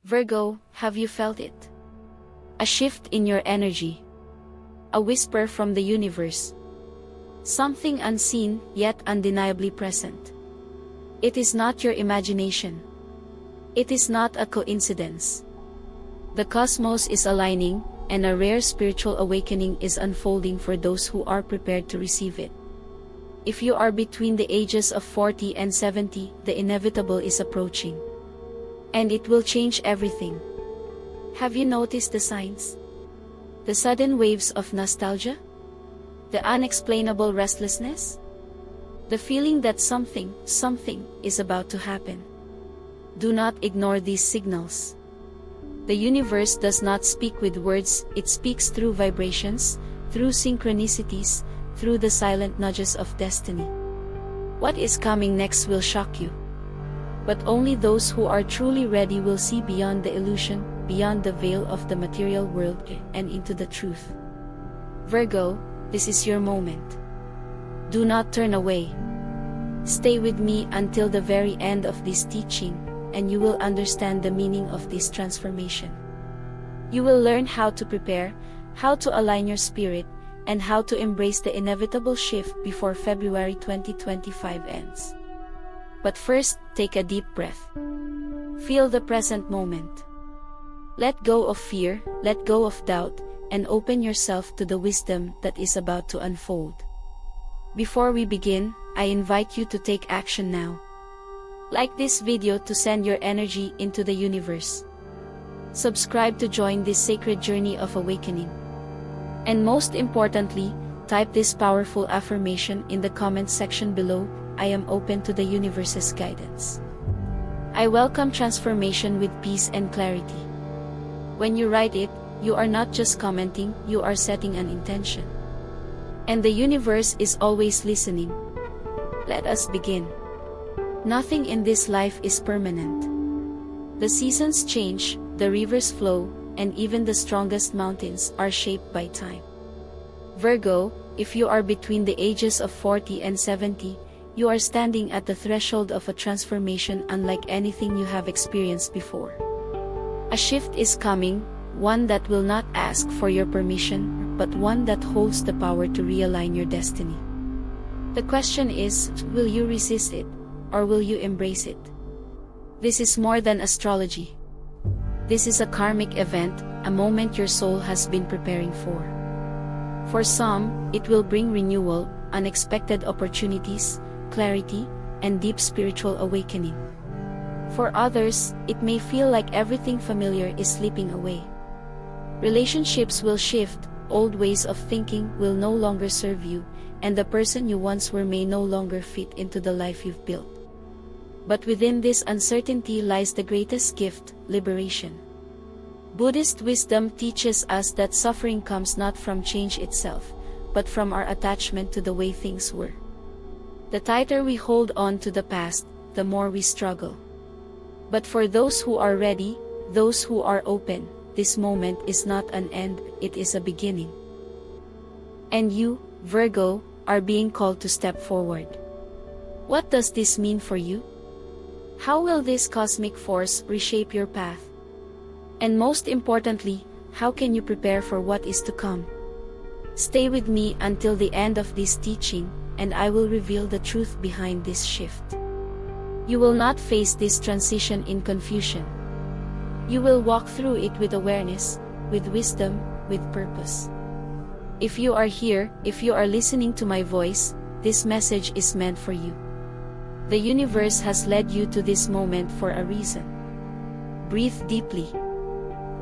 Virgo, have you felt it? A shift in your energy. A whisper from the universe. Something unseen, yet undeniably present. It is not your imagination. It is not a coincidence. The cosmos is aligning, and a rare spiritual awakening is unfolding for those who are prepared to receive it. If you are between the ages of 40 and 70, the inevitable is approaching. And it will change everything. Have you noticed the signs? The sudden waves of nostalgia? The unexplainable restlessness? The feeling that something is about to happen. Do not ignore these signals. The universe does not speak with words, it speaks through vibrations, through synchronicities, through the silent nudges of destiny. What is coming next will shock you. But only those who are truly ready will see beyond the illusion, beyond the veil of the material world, and into the truth. Virgo, this is your moment. Do not turn away. Stay with me until the very end of this teaching, and you will understand the meaning of this transformation. You will learn how to prepare, how to align your spirit, and how to embrace the inevitable shift before February 2025 ends. But first, take a deep breath. Feel the present moment. Let go of fear, let go of doubt, and open yourself to the wisdom that is about to unfold. Before we begin, I invite you to take action now. Like this video to send your energy into the universe. Subscribe to join this sacred journey of awakening. And most importantly, type this powerful affirmation in the comment section below: I am open to the universe's guidance. I welcome transformation with peace and clarity. When you write it, you are not just commenting, you are setting an intention. And the universe is always listening. Let us begin. Nothing in this life is permanent. The seasons change, the rivers flow, and even the strongest mountains are shaped by time. Virgo, if you are between the ages of 40 and 70, you are standing at the threshold of a transformation unlike anything you have experienced before. A shift is coming, one that will not ask for your permission, but one that holds the power to realign your destiny. The question is, will you resist it, or will you embrace it? This is more than astrology. This is a karmic event, a moment your soul has been preparing for. For some, it will bring renewal, unexpected opportunities, clarity, and deep spiritual awakening. For others, it may feel like everything familiar is slipping away. Relationships will shift, old ways of thinking will no longer serve you, and the person you once were may no longer fit into the life you've built. But within this uncertainty lies the greatest gift: liberation. Buddhist wisdom teaches us that suffering comes not from change itself, but from our attachment to the way things were. The tighter we hold on to the past, the more we struggle. But for those who are ready, those who are open, this moment is not an end, it is a beginning. And you, Virgo, are being called to step forward. What does this mean for you? How will this cosmic force reshape your path? And most importantly, how can you prepare for what is to come? Stay with me until the end of this teaching, and I will reveal the truth behind this shift. You will not face this transition in confusion. You will walk through it with awareness, with wisdom, with purpose. If you are here, if you are listening to my voice, this message is meant for you. The universe has led you to this moment for a reason. Breathe deeply.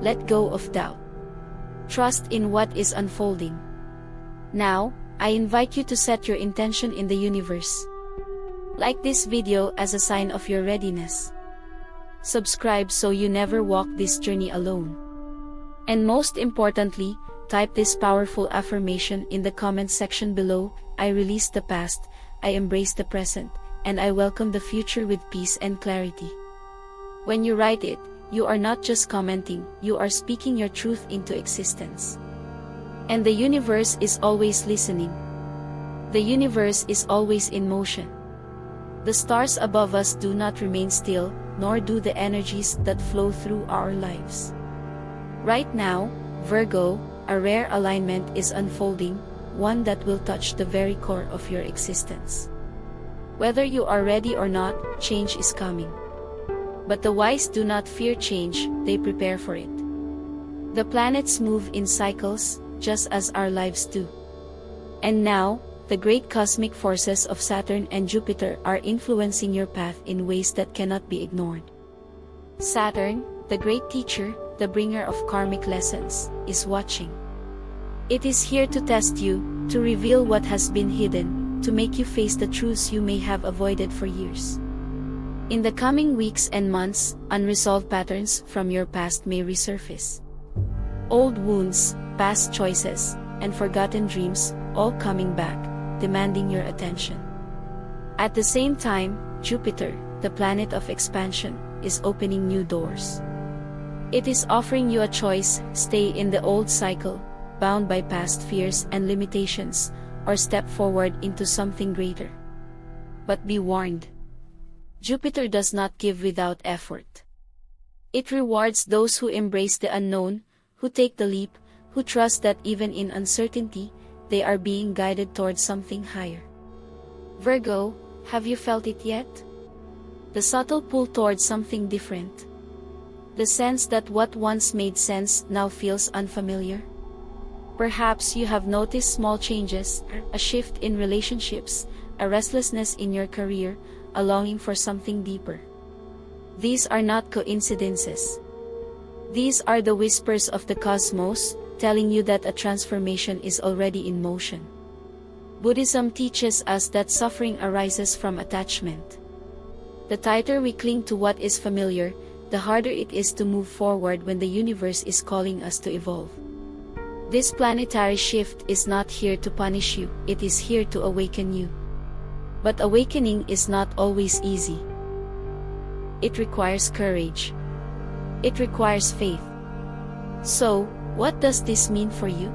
Let go of doubt. Trust in what is unfolding. Now, I invite you to set your intention in the universe. Like this video as a sign of your readiness. Subscribe so you never walk this journey alone. And most importantly, type this powerful affirmation in the comment section below: I release the past, I embrace the present, and I welcome the future with peace and clarity. When you write it, you are not just commenting, you are speaking your truth into existence. And the universe is always listening. The universe is always in motion. The stars above us do not remain still, nor do the energies that flow through our lives. Right now, Virgo, a rare alignment is unfolding, one that will touch the very core of your existence. Whether you are ready or not, change is coming. But the wise do not fear change, they prepare for it. The planets move in cycles, just as our lives do. And now, the great cosmic forces of Saturn and Jupiter are influencing your path in ways that cannot be ignored. Saturn, the great teacher, the bringer of karmic lessons, is watching. It is here to test you, to reveal what has been hidden, to make you face the truths you may have avoided for years. In the coming weeks and months, unresolved patterns from your past may resurface. Old wounds, past choices, and forgotten dreams, all coming back, demanding your attention. At the same time, Jupiter, the planet of expansion, is opening new doors. It is offering you a choice: stay in the old cycle, bound by past fears and limitations, or step forward into something greater. But be warned. Jupiter does not give without effort. It rewards those who embrace the unknown, who take the leap, who trust that even in uncertainty, they are being guided towards something higher. Virgo, have you felt it yet? The subtle pull towards something different. The sense that what once made sense now feels unfamiliar. Perhaps you have noticed small changes, a shift in relationships, a restlessness in your career, a longing for something deeper. These are not coincidences. These are the whispers of the cosmos, telling you that a transformation is already in motion. Buddhism teaches us that suffering arises from attachment. The tighter we cling to what is familiar, the harder it is to move forward when the universe is calling us to evolve. This planetary shift is not here to punish you, it is here to awaken you. But awakening is not always easy. It requires courage. It requires faith. So, what does this mean for you?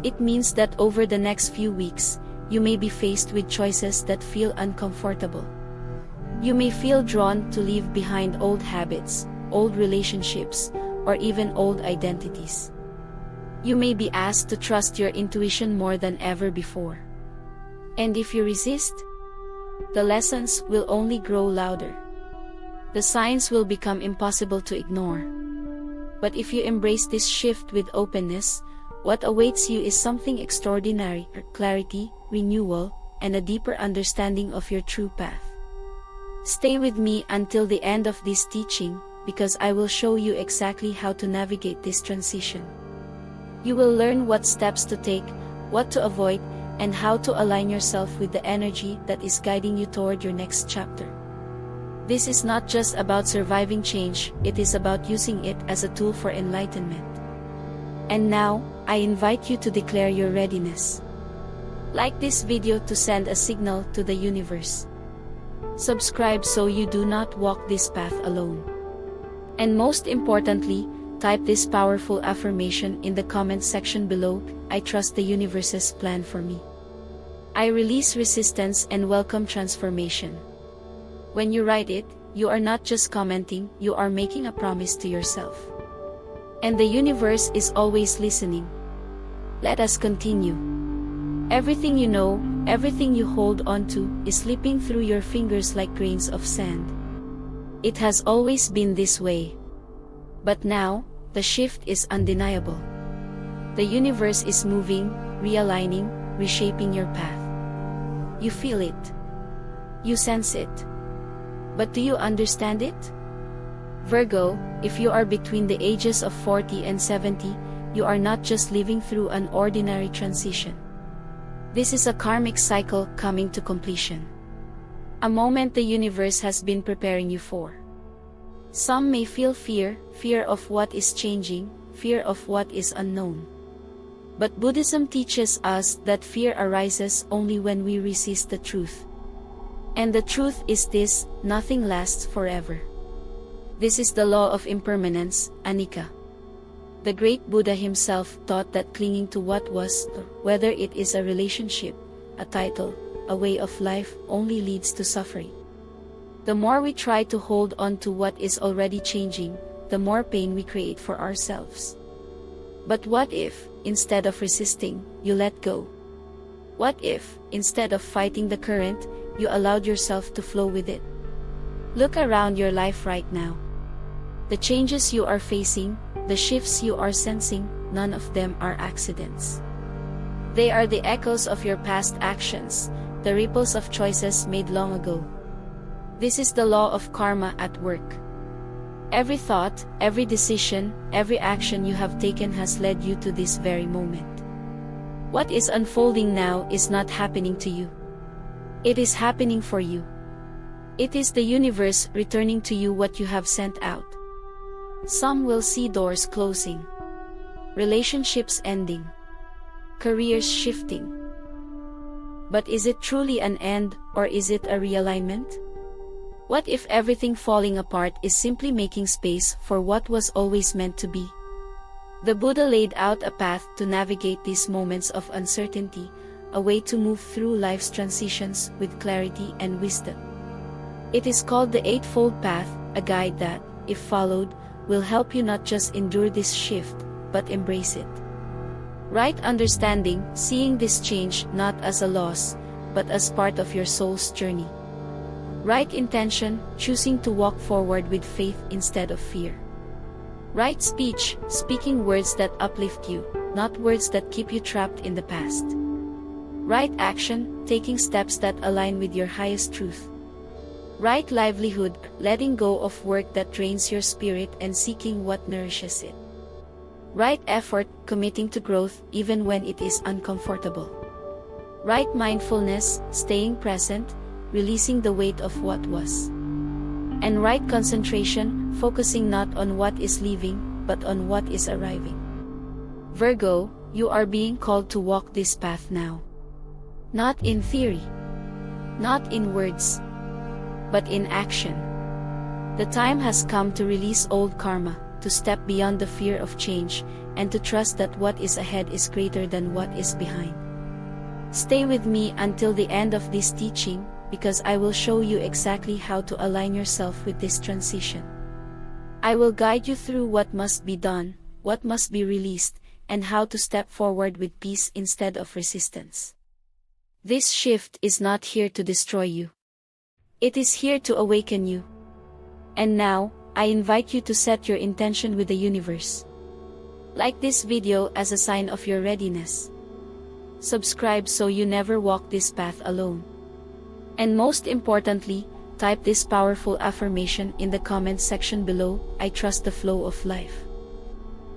It means that over the next few weeks, you may be faced with choices that feel uncomfortable. You may feel drawn to leave behind old habits, old relationships, or even old identities. You may be asked to trust your intuition more than ever before. And if you resist, the lessons will only grow louder. The signs will become impossible to ignore. But if you embrace this shift with openness, what awaits you is something extraordinary: clarity, renewal, and a deeper understanding of your true path. Stay with me until the end of this teaching, because I will show you exactly how to navigate this transition. You will learn what steps to take, what to avoid, and how to align yourself with the energy that is guiding you toward your next chapter. This is not just about surviving change, it is about using it as a tool for enlightenment. And now, I invite you to declare your readiness. Like this video to send a signal to the universe. Subscribe so you do not walk this path alone. And most importantly, type this powerful affirmation in the comment section below: I trust the universe's plan for me. I release resistance and welcome transformation. When you write it, you are not just commenting, you are making a promise to yourself. And the universe is always listening. Let us continue. Everything you know, everything you hold on to, is slipping through your fingers like grains of sand. It has always been this way. But now, the shift is undeniable. The universe is moving, realigning, reshaping your path. You feel it. You sense it. But do you understand it? Virgo, if you are between the ages of 40 and 70, you are not just living through an ordinary transition. This is a karmic cycle coming to completion. A moment the universe has been preparing you for. Some may feel fear of what is changing, fear of what is unknown. But Buddhism teaches us that fear arises only when we resist the truth. And the truth is this: nothing lasts forever. This is the law of impermanence, anicca. The great Buddha himself taught that clinging to what was, whether it is a relationship, a title, a way of life, only leads to suffering. The more we try to hold on to what is already changing, the more pain we create for ourselves. But what if, instead of resisting, you let go? What if, instead of fighting the current, you allowed yourself to flow with it? Look around your life right now. The changes you are facing, the shifts you are sensing, none of them are accidents. They are the echoes of your past actions, the ripples of choices made long ago. This is the law of karma at work. Every thought, every decision, every action you have taken has led you to this very moment. What is unfolding now is not happening to you. It is happening for you. It is the universe returning to you what you have sent out. Some will see doors closing, relationships ending, careers shifting. But is it truly an end, or is it a realignment? What if everything falling apart is simply making space for what was always meant to be? The Buddha laid out a path to navigate these moments of uncertainty, a way to move through life's transitions with clarity and wisdom. It is called the Eightfold Path, a guide that, if followed, will help you not just endure this shift, but embrace it. Right understanding, seeing this change not as a loss, but as part of your soul's journey. Right intention, choosing to walk forward with faith instead of fear. Right speech, speaking words that uplift you, not words that keep you trapped in the past. Right action, taking steps that align with your highest truth. Right livelihood, letting go of work that drains your spirit and seeking what nourishes it. Right effort, committing to growth even when it is uncomfortable. Right mindfulness, staying present, releasing the weight of what was. And right concentration, focusing not on what is leaving, but on what is arriving. Virgo, you are being called to walk this path now. Not in theory, not in words, but in action. The time has come to release old karma, to step beyond the fear of change, and to trust that what is ahead is greater than what is behind. Stay with me until the end of this teaching, because I will show you exactly how to align yourself with this transition. I will guide you through what must be done, what must be released, and how to step forward with peace instead of resistance. This shift is not here to destroy you. It is here to awaken you. And now, I invite you to set your intention with the universe. Like this video as a sign of your readiness. Subscribe so you never walk this path alone. And most importantly, type this powerful affirmation in the comment section below: I trust the flow of life.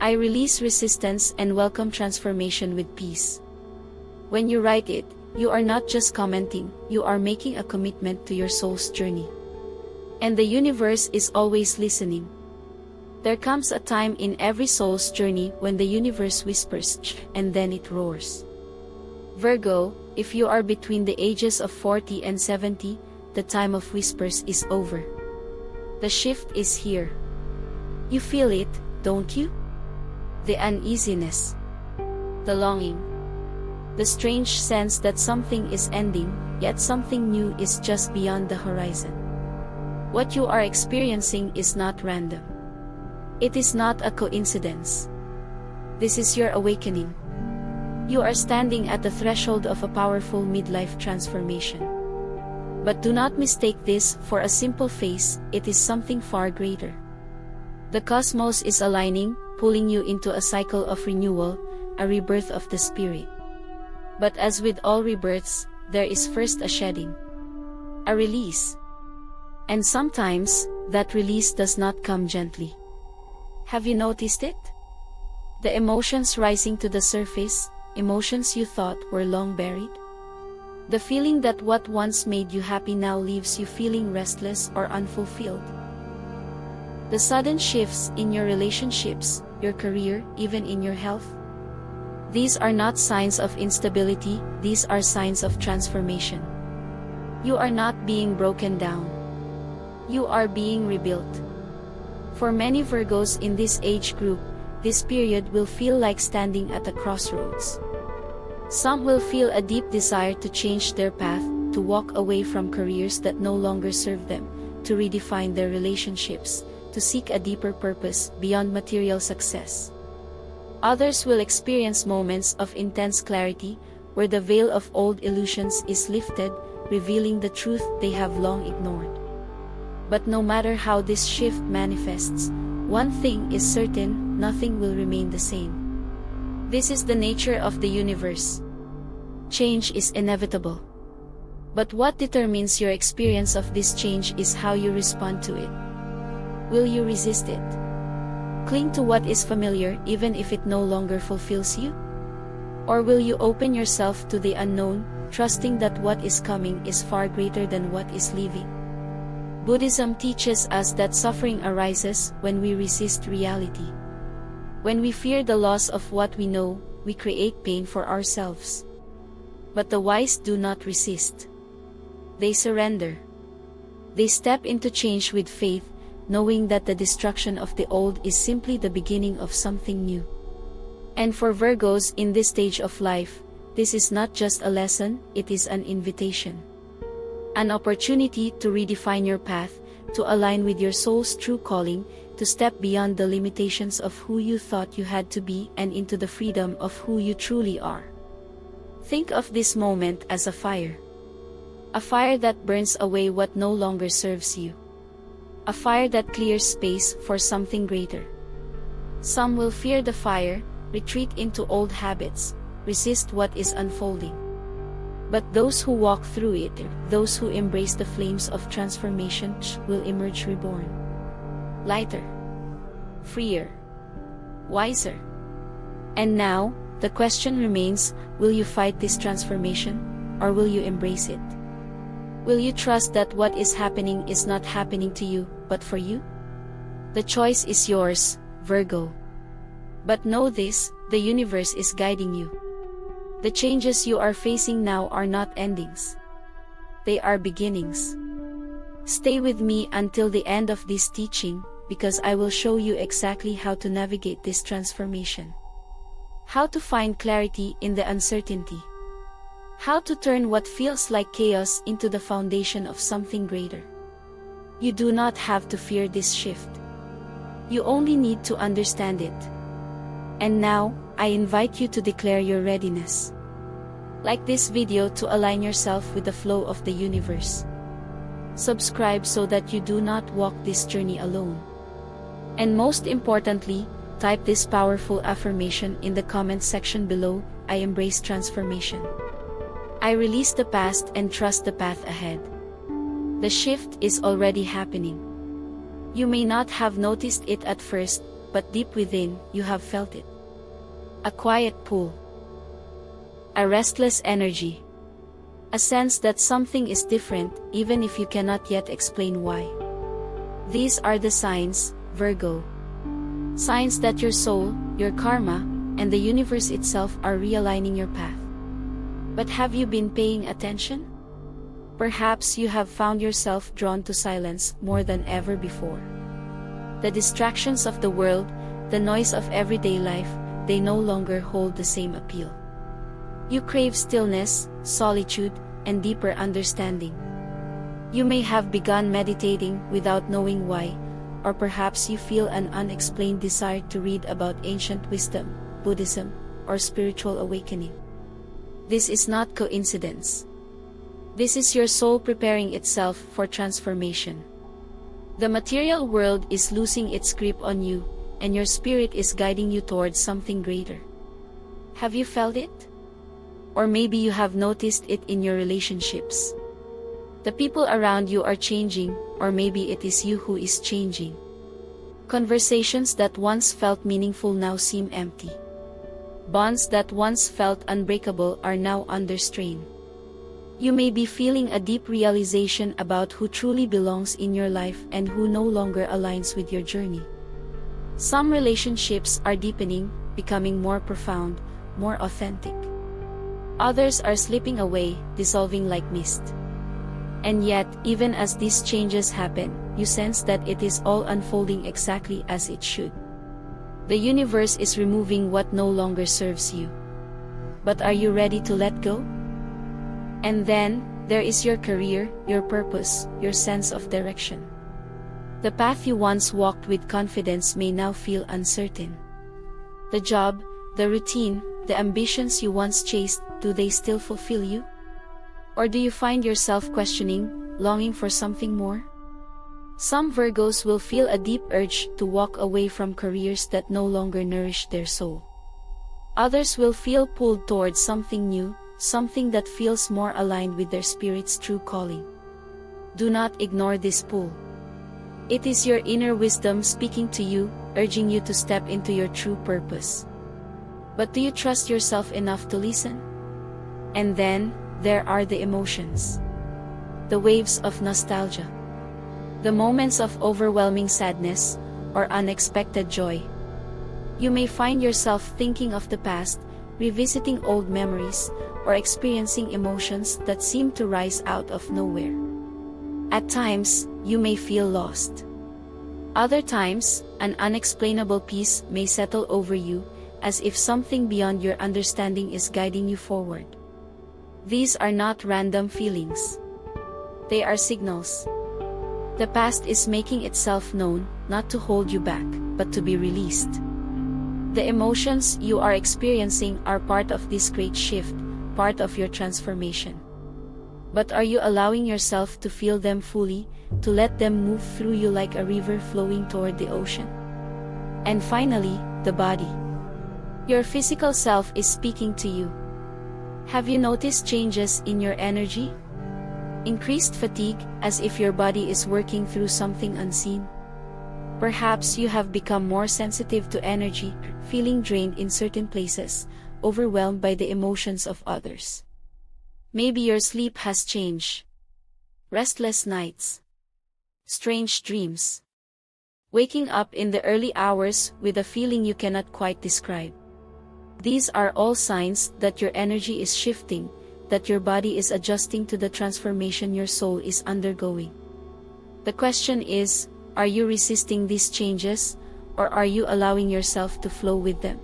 I release resistance and welcome transformation with peace. When you write it, you are not just commenting, you are making a commitment to your soul's journey. And the universe is always listening. There comes a time in every soul's journey when the universe whispers, and then it roars. Virgo, if you are between the ages of 40 and 70, the time of whispers is over. The shift is here. You feel it, don't you? The uneasiness, the longing, the strange sense that something is ending, yet something new is just beyond the horizon. What you are experiencing is not random. It is not a coincidence. This is your awakening. You are standing at the threshold of a powerful midlife transformation. But do not mistake this for a simple phase, it is something far greater. The cosmos is aligning, pulling you into a cycle of renewal, a rebirth of the spirit. But as with all rebirths, there is first a shedding, a release. And sometimes, that release does not come gently. Have you noticed it? The emotions rising to the surface, emotions you thought were long buried? The feeling that what once made you happy now leaves you feeling restless or unfulfilled. The sudden shifts in your relationships, your career, even in your health. These are not signs of instability, these are signs of transformation. You are not being broken down. You are being rebuilt. For many Virgos in this age group, this period will feel like standing at a crossroads. Some will feel a deep desire to change their path, to walk away from careers that no longer serve them, to redefine their relationships, to seek a deeper purpose beyond material success. Others will experience moments of intense clarity, where the veil of old illusions is lifted, revealing the truth they have long ignored. But no matter how this shift manifests, one thing is certain: nothing will remain the same. This is the nature of the universe. Change is inevitable. But what determines your experience of this change is how you respond to it. Will you resist it? Cling to what is familiar even if it no longer fulfills you? Or will you open yourself to the unknown, trusting that what is coming is far greater than what is leaving? Buddhism teaches us that suffering arises when we resist reality. When we fear the loss of what we know, we create pain for ourselves. But the wise do not resist. They surrender. They step into change with faith, knowing that the destruction of the old is simply the beginning of something new. And for Virgos in this stage of life, this is not just a lesson, it is an invitation. An opportunity to redefine your path, to align with your soul's true calling, to step beyond the limitations of who you thought you had to be and into the freedom of who you truly are. Think of this moment as a fire. A fire that burns away what no longer serves you. A fire that clears space for something greater. Some will fear the fire, retreat into old habits, resist what is unfolding. But those who walk through it, those who embrace the flames of transformation, will emerge reborn. Lighter. Freer. Wiser. And now, the question remains, will you fight this transformation, or will you embrace it? Will you trust that what is happening is not happening to you, but for you? The choice is yours, Virgo. But know this, the universe is guiding you. The changes you are facing now are not endings. They are beginnings. Stay with me until the end of this teaching, because I will show you exactly how to navigate this transformation. How to find clarity in the uncertainty. How to turn what feels like chaos into the foundation of something greater. You do not have to fear this shift. You only need to understand it. And now, I invite you to declare your readiness. Like this video to align yourself with the flow of the universe. Subscribe so that you do not walk this journey alone. And most importantly, type this powerful affirmation in the comment section below: I embrace transformation. I release the past and trust the path ahead. The shift is already happening. You may not have noticed it at first, but deep within, you have felt it. A quiet pull. A restless energy. A sense that something is different, even if you cannot yet explain why. These are the signs, Virgo. Signs that your soul, your karma, and the universe itself are realigning your path. But have you been paying attention? Perhaps you have found yourself drawn to silence more than ever before. The distractions of the world, the noise of everyday life, they no longer hold the same appeal. You crave stillness, solitude, and deeper understanding. You may have begun meditating without knowing why, or perhaps you feel an unexplained desire to read about ancient wisdom, Buddhism, or spiritual awakening. This is not coincidence. This is your soul preparing itself for transformation. The material world is losing its grip on you, and your spirit is guiding you towards something greater. Have you felt it? Or maybe you have noticed it in your relationships. The people around you are changing, or maybe it is you who is changing. Conversations that once felt meaningful now seem empty. Bonds that once felt unbreakable are now under strain. You may be feeling a deep realization about who truly belongs in your life and who no longer aligns with your journey. Some relationships are deepening, becoming more profound, more authentic. Others are slipping away, dissolving like mist. And yet, even as these changes happen, you sense that it is all unfolding exactly as it should. The universe is removing what no longer serves you. But are you ready to let go? And then, There is your career, your purpose, your sense of direction. The path you once walked with confidence may now feel uncertain. The job, the routine, the ambitions you once chased, do they still fulfill you? Or do you find yourself questioning, longing for something more? Some Virgos will feel a deep urge to walk away from careers that no longer nourish their soul. Others will feel pulled towards something new, something that feels more aligned with their spirit's true calling. Do not ignore this pull. It is your inner wisdom speaking to you, urging you to step into your true purpose. But do you trust yourself enough to listen? And then, there are the emotions. The waves of nostalgia. The moments of overwhelming sadness, or unexpected joy. You may find yourself thinking of the past, revisiting old memories, or experiencing emotions that seem to rise out of nowhere. At times, you may feel lost. Other times, an unexplainable peace may settle over you, as if something beyond your understanding is guiding you forward. These are not random feelings. They are signals. The past is making itself known, not to hold you back, but to be released. The emotions you are experiencing are part of this great shift, part of your transformation. But are you allowing yourself to feel them fully, to let them move through you like a river flowing toward the ocean? And finally, the body. Your physical self is speaking to you. Have you noticed changes in your energy? Increased fatigue, as if your body is working through something unseen? Perhaps you have become more sensitive to energy, feeling drained in certain places, overwhelmed by the emotions of others. Maybe your sleep has changed. Restless nights. Strange dreams. Waking up in the early hours with a feeling you cannot quite describe. These are all signs that your energy is shifting, that your body is adjusting to the transformation your soul is undergoing. The question is, are you resisting these changes, or are you allowing yourself to flow with them?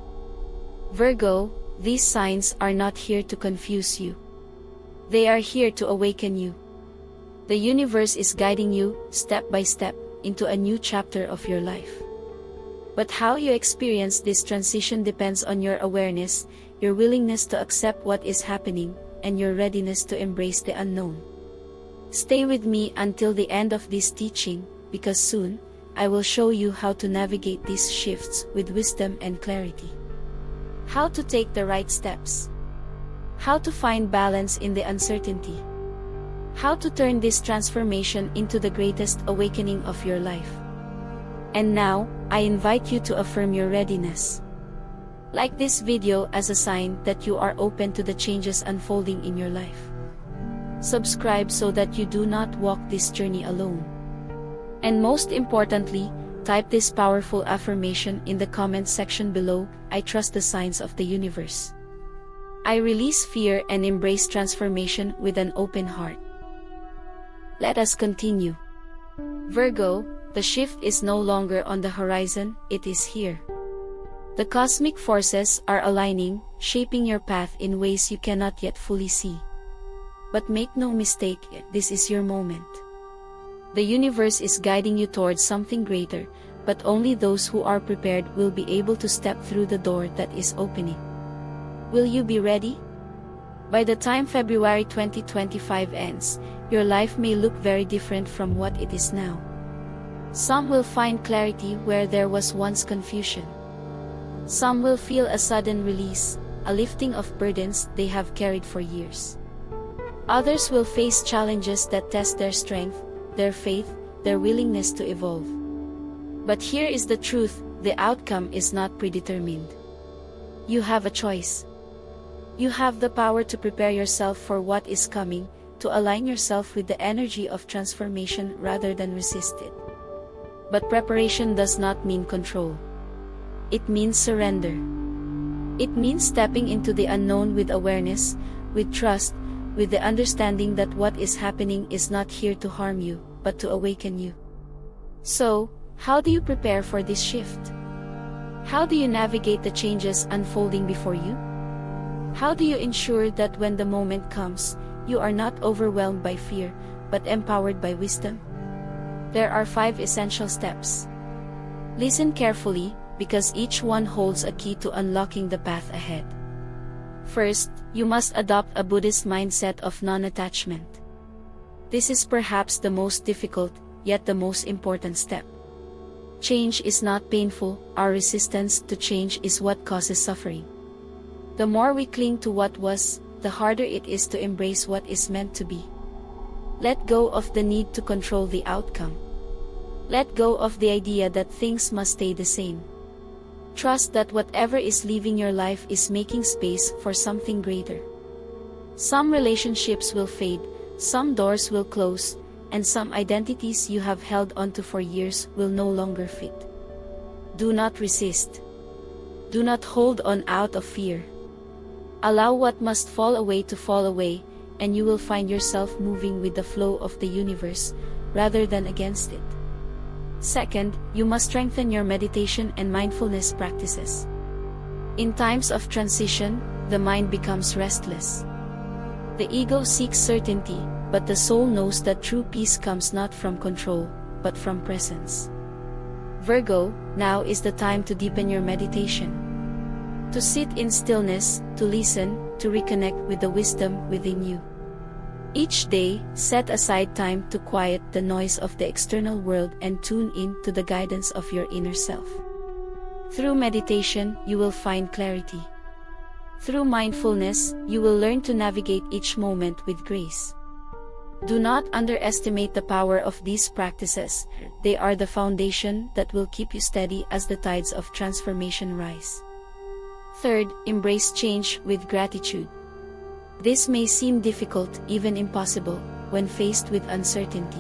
Virgo, these signs are not here to confuse you. They are here to awaken you. The universe is guiding you, step by step, into a new chapter of your life. But how you experience this transition depends on your awareness, your willingness to accept what is happening, and your readiness to embrace the unknown. Stay with me until the end of this teaching, because soon, I will show you how to navigate these shifts with wisdom and clarity. How to take the right steps. How to find balance in the uncertainty. How to turn this transformation into the greatest awakening of your life. And now, I invite you to affirm your readiness. Like this video as a sign that you are open to the changes unfolding in your life. Subscribe so that you do not walk this journey alone. And most importantly, type this powerful affirmation in the comment section below: I trust the signs of the universe. I release fear and embrace transformation with an open heart. Let us continue. Virgo, the shift is no longer on the horizon, it is here. The cosmic forces are aligning, shaping your path in ways you cannot yet fully see. But make no mistake, this is your moment. The universe is guiding you towards something greater, but only those who are prepared will be able to step through the door that is opening. Will you be ready? By the time February 2025 ends, your life may look very different from what it is now. Some will find clarity where there was once confusion. Some will feel a sudden release, a lifting of burdens they have carried for years. Others will face challenges that test their strength, their faith, their willingness to evolve. But here is the truth: the outcome is not predetermined. You have a choice. You have the power to prepare yourself for what is coming, to align yourself with the energy of transformation rather than resist it. But preparation does not mean control. It means surrender. It means stepping into the unknown with awareness, with trust, with the understanding that what is happening is not here to harm you, but to awaken you. So, how do you prepare for this shift? How do you navigate the changes unfolding before you? How do you ensure that when the moment comes, you are not overwhelmed by fear, but empowered by wisdom? There are 5 essential steps. Listen carefully, because each one holds a key to unlocking the path ahead. First, you must adopt a Buddhist mindset of non-attachment. This is perhaps the most difficult, yet the most important step. Change is not painful, our resistance to change is what causes suffering. The more we cling to what was, the harder it is to embrace what is meant to be. Let go of the need to control the outcome. Let go of the idea that things must stay the same. Trust that whatever is leaving your life is making space for something greater. Some relationships will fade, some doors will close, and some identities you have held onto for years will no longer fit. Do not resist. Do not hold on out of fear. Allow what must fall away to fall away, and you will find yourself moving with the flow of the universe, rather than against it. Second, you must strengthen your meditation and mindfulness practices. In times of transition, the mind becomes restless. The ego seeks certainty, but the soul knows that true peace comes not from control, but from presence. Virgo, now is the time to deepen your meditation. To sit in stillness, to listen, to reconnect with the wisdom within you. Each day, set aside time to quiet the noise of the external world and tune in to the guidance of your inner self. Through meditation, you will find clarity. Through mindfulness, you will learn to navigate each moment with grace. Do not underestimate the power of these practices. They are the foundation that will keep you steady as the tides of transformation rise. Third, embrace change with gratitude. This may seem difficult, even impossible, when faced with uncertainty.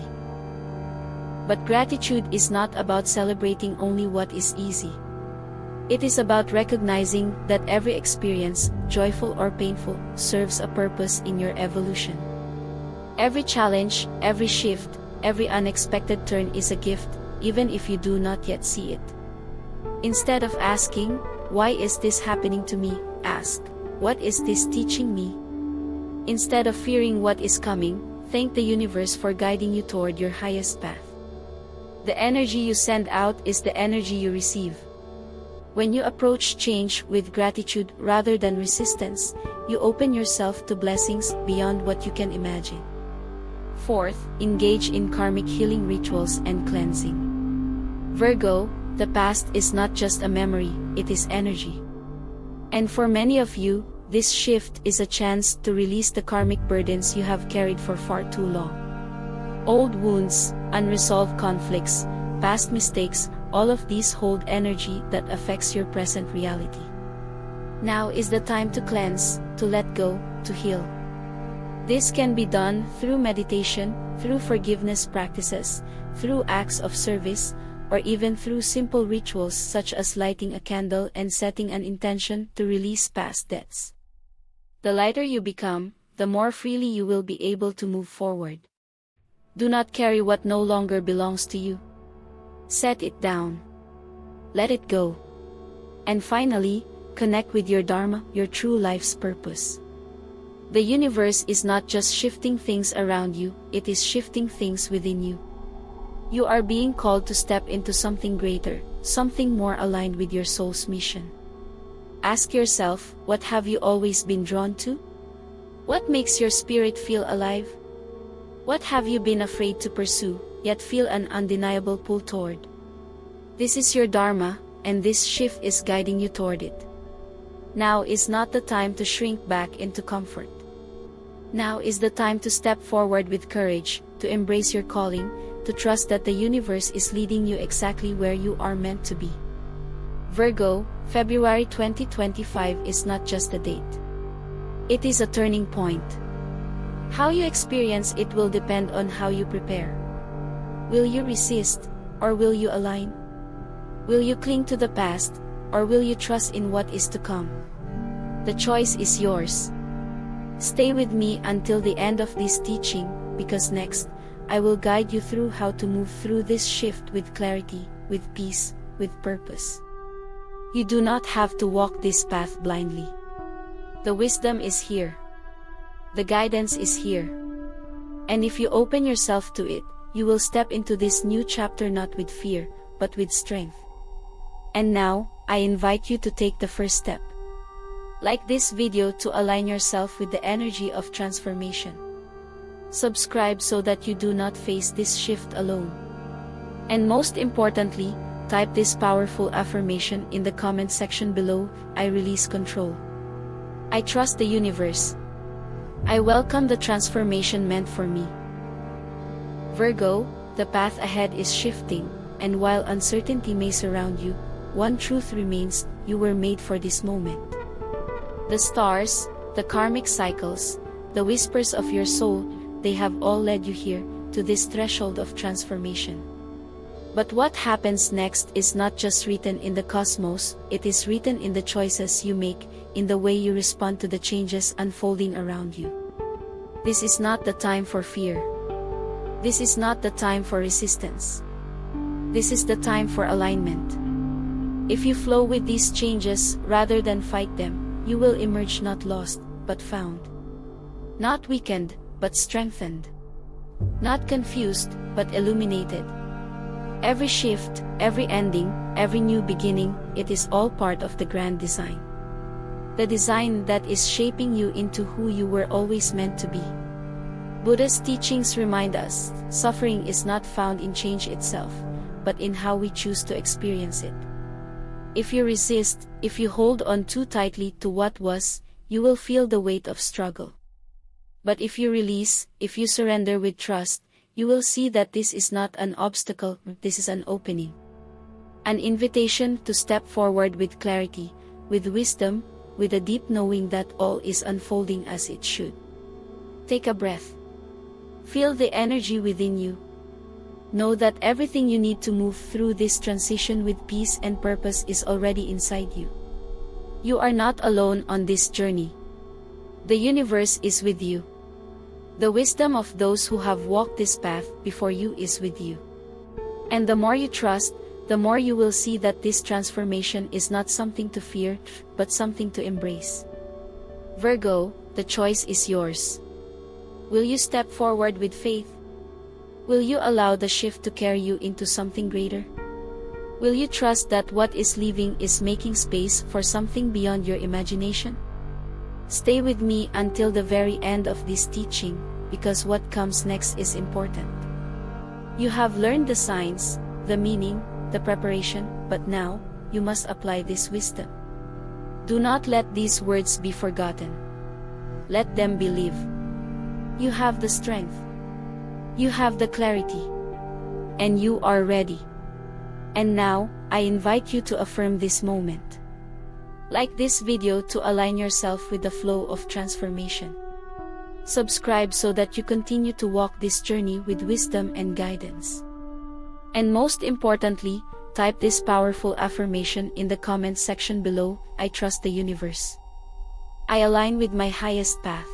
But gratitude is not about celebrating only what is easy. It is about recognizing that every experience, joyful or painful, serves a purpose in your evolution. Every challenge, every shift, every unexpected turn is a gift, even if you do not yet see it. Instead of asking, "Why is this happening to me?" ask, "What is this teaching me?" Instead of fearing what is coming, thank the universe for guiding you toward your highest path. The energy you send out is the energy you receive. When you approach change with gratitude rather than resistance, you open yourself to blessings beyond what you can imagine. Fourth, engage in karmic healing rituals and cleansing. Virgo, the past is not just a memory, it is energy. And for many of you, this shift is a chance to release the karmic burdens you have carried for far too long. Old wounds, unresolved conflicts, past mistakes, all of these hold energy that affects your present reality. Now is the time to cleanse, to let go, to heal. This can be done through meditation, through forgiveness practices, through acts of service, or even through simple rituals such as lighting a candle and setting an intention to release past debts. The lighter you become, the more freely you will be able to move forward. Do not carry what no longer belongs to you. Set it down. Let it go. And finally, connect with your Dharma, your true life's purpose. The universe is not just shifting things around you, it is shifting things within you. You are being called to step into something greater, something more aligned with your soul's mission. Ask yourself, what have you always been drawn to? What makes your spirit feel alive? What have you been afraid to pursue, yet feel an undeniable pull toward? This is your Dharma, and this shift is guiding you toward it. Now is not the time to shrink back into comfort. Now is the time to step forward with courage, to embrace your calling, to trust that the universe is leading you exactly where you are meant to be. Virgo, February 2025 is not just a date. It is a turning point. How you experience it will depend on how you prepare. Will you resist, or will you align? Will you cling to the past, or will you trust in what is to come? The choice is yours. Stay with me until the end of this teaching, because next, I will guide you through how to move through this shift with clarity, with peace, with purpose. You do not have to walk this path blindly. The wisdom is here. The guidance is here. And if you open yourself to it, you will step into this new chapter not with fear, but with strength. And now, I invite you to take the first step. Like this video to align yourself with the energy of transformation. Subscribe so that you do not face this shift alone. And most importantly, type this powerful affirmation in the comment section below: I release control. I trust the universe. I welcome the transformation meant for me. Virgo, the path ahead is shifting, and while uncertainty may surround you, one truth remains: you were made for this moment. The stars, the karmic cycles, the whispers of your soul, they have all led you here, to this threshold of transformation. But what happens next is not just written in the cosmos, it is written in the choices you make, in the way you respond to the changes unfolding around you. This is not the time for fear. This is not the time for resistance. This is the time for alignment. If you flow with these changes rather than fight them, you will emerge not lost, but found. Not weakened, but strengthened. Not confused, but illuminated. Every shift, every ending, every new beginning, it is all part of the grand design. The design that is shaping you into who you were always meant to be. Buddhist teachings remind us, suffering is not found in change itself, but in how we choose to experience it. If you resist, if you hold on too tightly to what was, you will feel the weight of struggle. But if you release, if you surrender with trust, you will see that this is not an obstacle, this is an opening. An invitation to step forward with clarity, with wisdom, with a deep knowing that all is unfolding as it should. Take a breath. Feel the energy within you. Know that everything you need to move through this transition with peace and purpose is already inside you. You are not alone on this journey. The universe is with you. The wisdom of those who have walked this path before you is with you. And the more you trust, the more you will see that this transformation is not something to fear, but something to embrace. Virgo, the choice is yours. Will you step forward with faith? Will you allow the shift to carry you into something greater? Will you trust that what is leaving is making space for something beyond your imagination? Stay with me until the very end of this teaching, because what comes next is important. You have learned the signs, the meaning, the preparation, but now, you must apply this wisdom. Do not let these words be forgotten. Let them believe. You have the strength. You have the clarity. And you are ready. And now, I invite you to affirm this moment. Like this video to align yourself with the flow of transformation. Subscribe so that you continue to walk this journey with wisdom and guidance. And most importantly, type this powerful affirmation in the comment section below: I trust the universe. I align with my highest path.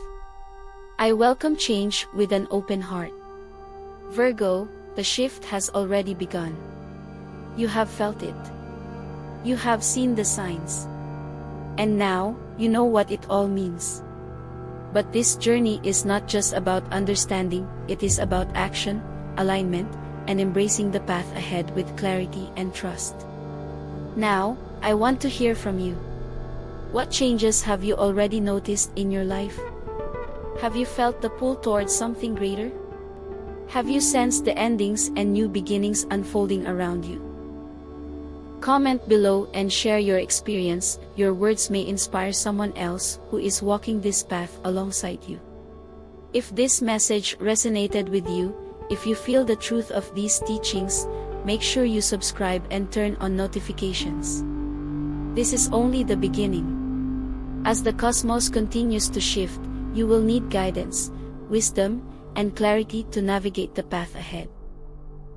I welcome change with an open heart. Virgo, the shift has already begun. You have felt it. You have seen the signs. And now, you know what it all means. But this journey is not just about understanding, it is about action, alignment, and embracing the path ahead with clarity and trust. Now, I want to hear from you. What changes have you already noticed in your life? Have you felt the pull towards something greater? Have you sensed the endings and new beginnings unfolding around you? Comment below and share your experience. Your words may inspire someone else who is walking this path alongside you. If this message resonated with you, if you feel the truth of these teachings, make sure you subscribe and turn on notifications. This is only the beginning. As the cosmos continues to shift, you will need guidance, wisdom, and clarity to navigate the path ahead.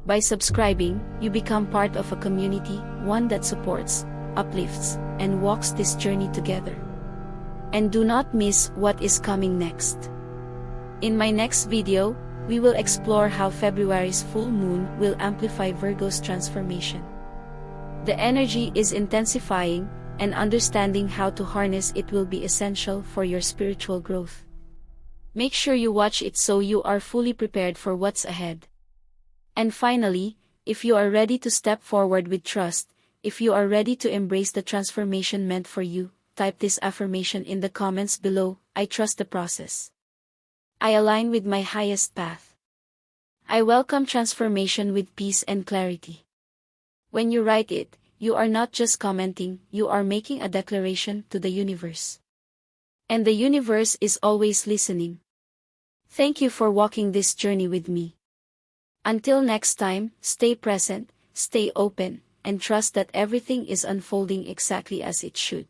By subscribing, you become part of a community, one that supports, uplifts, and walks this journey together. And do not miss what is coming next. In my next video, we will explore how February's full moon will amplify Virgo's transformation. The energy is intensifying, and understanding how to harness it will be essential for your spiritual growth. Make sure you watch it so you are fully prepared for what's ahead. And finally, if you are ready to step forward with trust, if you are ready to embrace the transformation meant for you, type this affirmation in the comments below. I trust the process. I align with my highest path. I welcome transformation with peace and clarity. When you write it, you are not just commenting, you are making a declaration to the universe. And the universe is always listening. Thank you for walking this journey with me. Until next time, stay present, stay open, and trust that everything is unfolding exactly as it should.